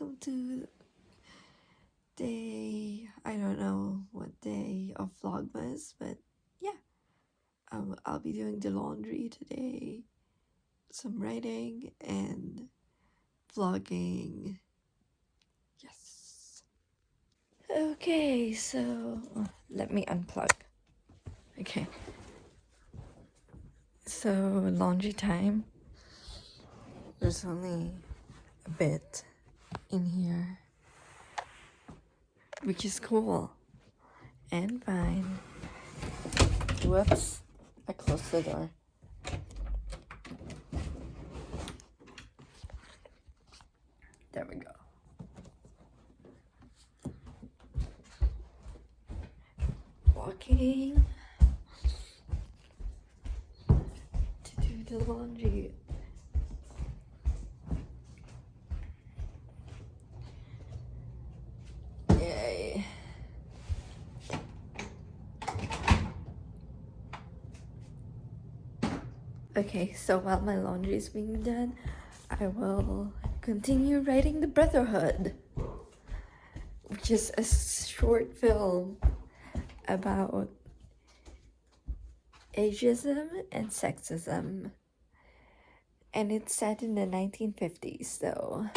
welcome to day, I don't know what day of Vlogmas, but yeah, I'll be doing the laundry today, some writing, and vlogging. Yes. Okay, so let me unplug. Okay. So laundry time. There's only a bit in here, which is cool and fine. Whoops, I closed the door. There we go. Walking to do the laundry. Yay. Okay, so while my laundry is being done, I will continue writing the Brotherhood, which is a short film about ageism and sexism. And it's set in the 1950s, so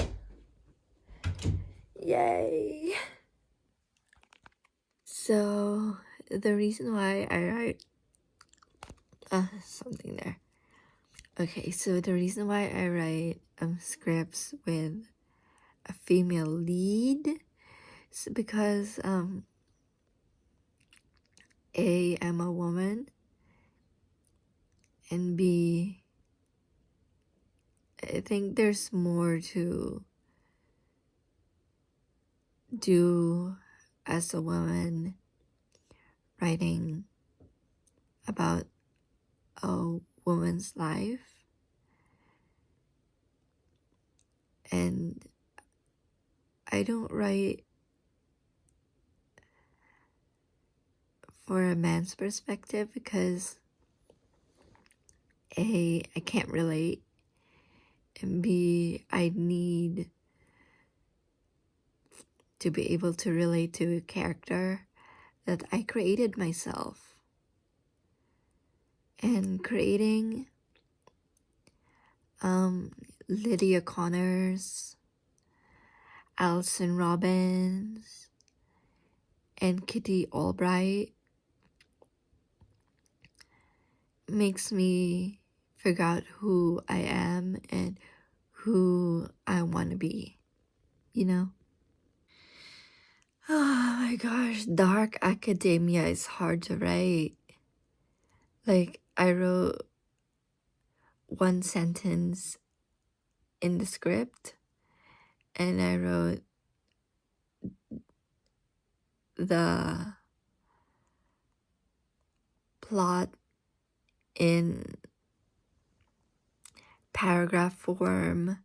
yay! So the reason why I write something there. Okay, so the reason why I write scripts with a female lead is because A, I'm a woman, and B, I think there's more to do as a woman writing about a woman's life. And I don't write for a man's perspective because A, I can't relate, and B, I need to be able to relate to a character that I created myself. And creating Lydia Connors, Alison Robbins, and Kitty Albright makes me figure out who I am and who I want to be, you know? Oh my gosh, dark academia is hard to write. Like, I wrote one sentence in the script, and I wrote the plot in paragraph form,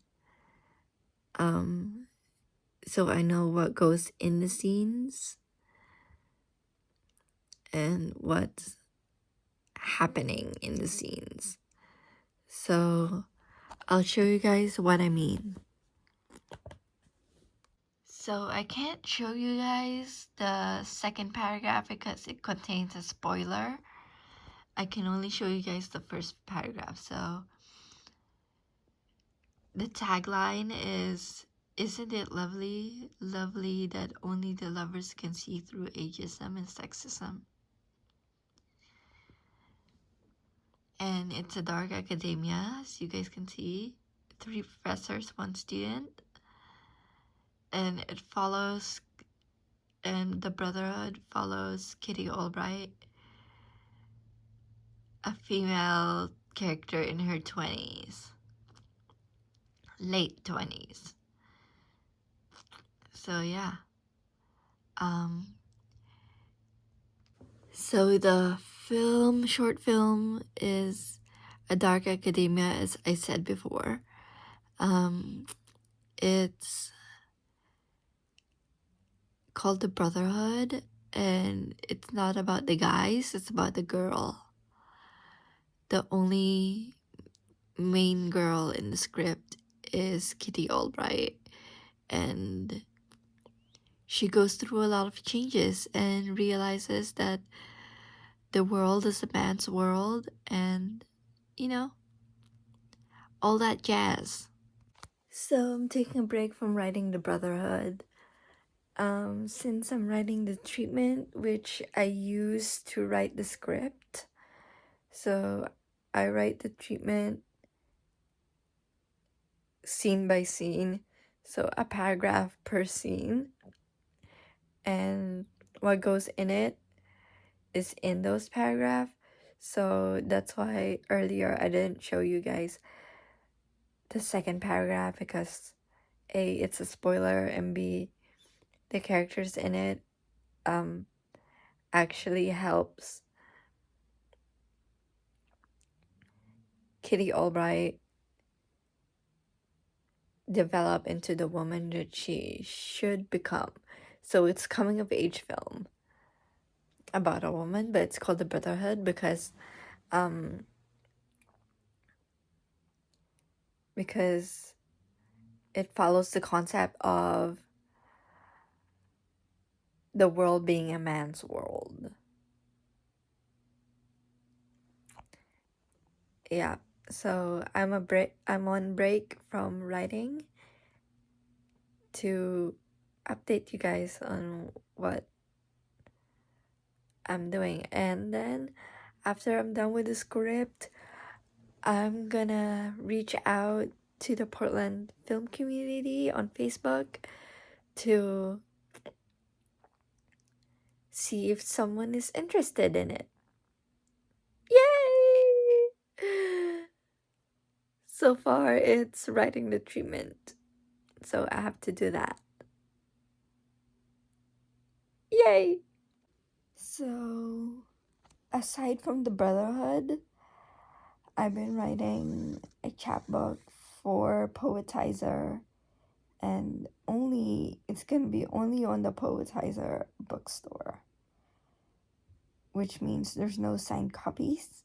so I know what goes in the scenes and what's happening in the scenes. So I'll show you guys what I mean. So I can't show you guys the second paragraph because it contains a spoiler. I can only show you guys the first paragraph. So the tagline is, "Isn't it lovely, lovely that only the lovers can see through ageism and sexism?" And it's a dark academia, as you guys can see. 3 professors, 1 student. And it follows, and the Brotherhood follows Kitty Albright, a female character in her 20s. Late 20s. So yeah. So the short film is a dark academia, as I said before. It's called The Brotherhood, and it's not about the guys, it's about the girl. The only main girl in the script is Kitty Albright, and she goes through a lot of changes and realizes that the world is a man's world, and you know, all that jazz. So I'm taking a break from writing the Brotherhood. Since I'm writing the treatment, which I use to write the script. So I write the treatment scene by scene, so a paragraph per scene, and what goes in it is in those paragraphs. So that's why earlier I didn't show you guys the second paragraph, because A, it's a spoiler, and B, the characters in it actually helps Kitty Albright develop into the woman that she should become. So it's coming of age film about a woman, but it's called the Brotherhood because it follows the concept of the world being a man's world. Yeah, so I'm on break from writing to update you guys on what I'm doing, and then after I'm done with the script, I'm gonna reach out to the Portland film community on Facebook to see if someone is interested in it. Yay! So far, it's writing the treatment, so I have to do that. Yay! So, aside from the Brotherhood, I've been writing a chapbook for Poetizer, and it's gonna be only on the Poetizer bookstore, which means there's no signed copies.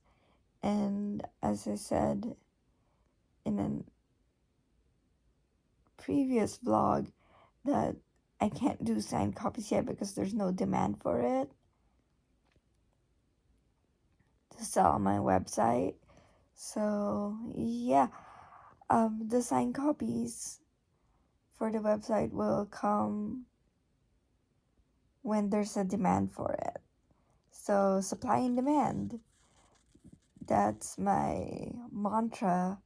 And as I said in a previous vlog, that I can't do signed copies yet because there's no demand for it to sell on my website. So yeah, the signed copies for the website will come when there's a demand for it. So supply and demand, that's my mantra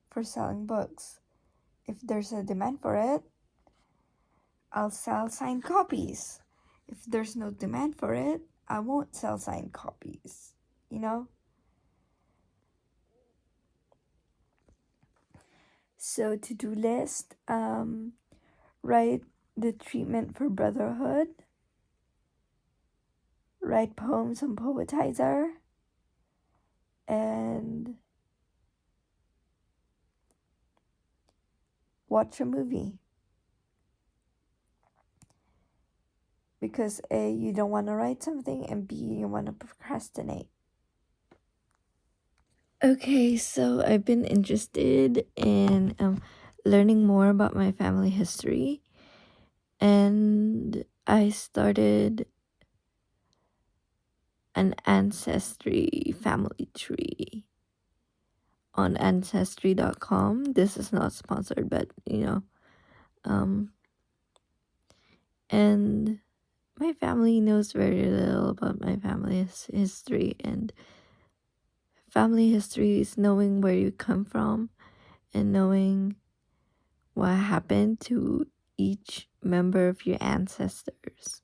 for selling books. If there's a demand for it, I'll sell signed copies. If there's no demand for it, I won't sell signed copies, you know? So to-do list, write the treatment for Brotherhood, write poems on Poetizer, and watch a movie. Because A, you don't want to write something, and B, you want to procrastinate. Okay, so I've been interested in learning more about my family history, and I started an ancestry family tree on ancestry.com. This is not sponsored, but and my family knows very little about my family's history, and family history is knowing where you come from and knowing what happened to each member of your ancestors.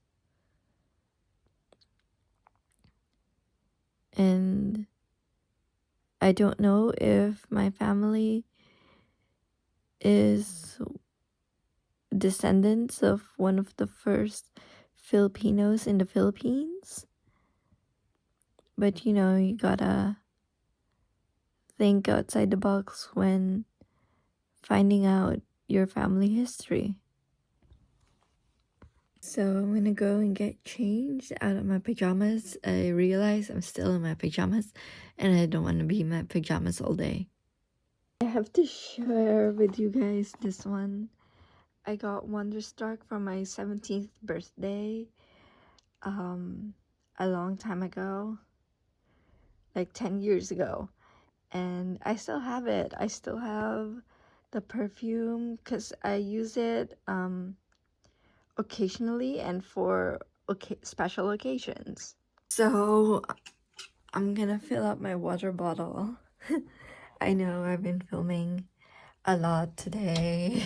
And I don't know if my family is descendants of one of the first Filipinos in the Philippines. But you gotta think outside the box when finding out your family history. So I'm gonna go and get changed out of my pajamas. I realize I'm still in my pajamas and I don't want to be in my pajamas all day. I have to share with you guys this one. I got Wonderstruck for my 17th birthday a long time ago, like 10 years ago, and I still have it. I still have the perfume because I use it occasionally and for special occasions. So I'm gonna fill up my water bottle. I know I've been filming a lot today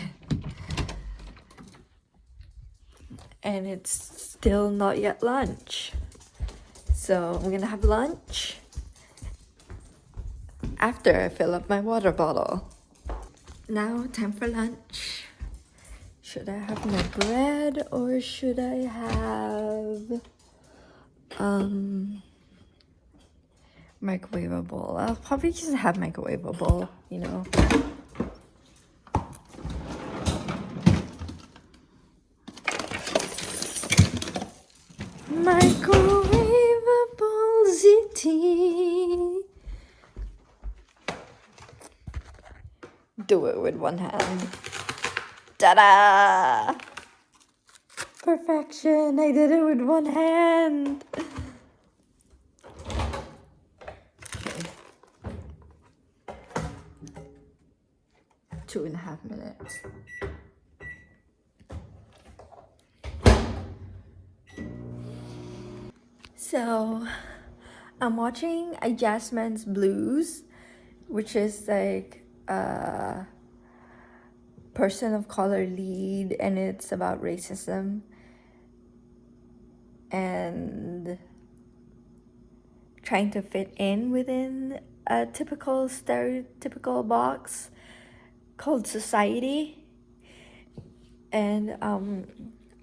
and it's still not yet lunch, so I'm gonna have lunch after I fill up my water bottle. Now time for lunch. Should I have my bread or should I have microwavable? I'll probably just have microwavable, you know. Microwavable ZT. Do it with one hand. Ta-da! Perfection! I did it with one hand. Okay. 2.5 minutes. So, I'm watching A Jasmine's Blues, which is like a person of color lead, and it's about racism and trying to fit in within a typical stereotypical box called society. And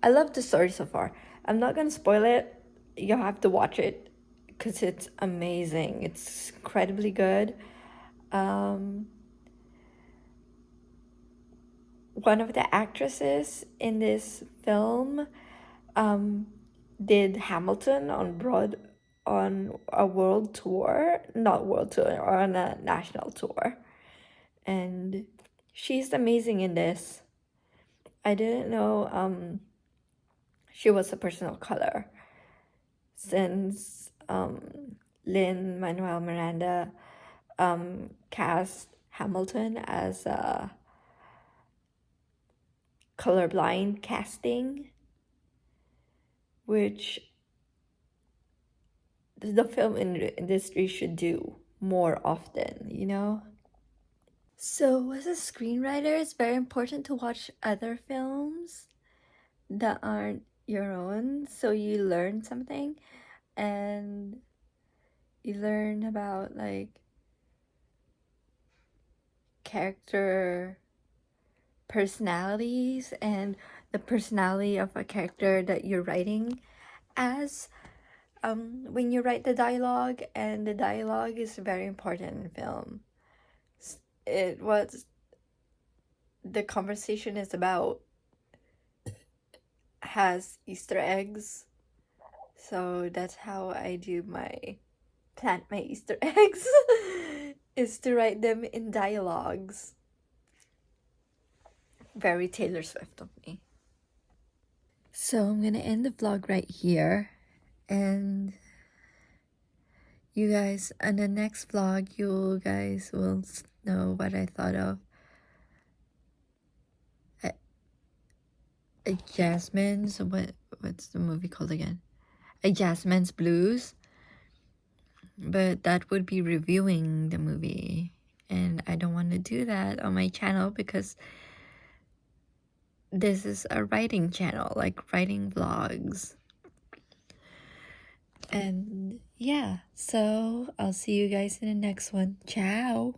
I love the story so far. I'm not gonna spoil it. You have to watch it because it's amazing. It's incredibly good. One of the actresses in this film did Hamilton on a world tour, not world tour, or on a national tour, and she's amazing in this. I didn't know she was a person of color since Lin-Manuel Miranda cast Hamilton as a colorblind casting, which the film industry should do more often, you know? So as a screenwriter, it's very important to watch other films that aren't your own, so you learn something, and you learn about like character personalities and the personality of a character that you're writing as when you write the dialogue, and the dialogue is very important in film. The conversation is about has Easter eggs, so that's how I plant my Easter eggs is to write them in dialogues. Very Taylor Swift of me. So I'm gonna end the vlog right here, and you guys, on the next vlog, you guys will know what I thought of A Jasmine's, what's the movie called again? A Jasmine's Blues. But that would be reviewing the movie, and I don't want to do that on my channel because this is a writing channel, like writing vlogs. And yeah, so I'll see you guys in the next one. Ciao.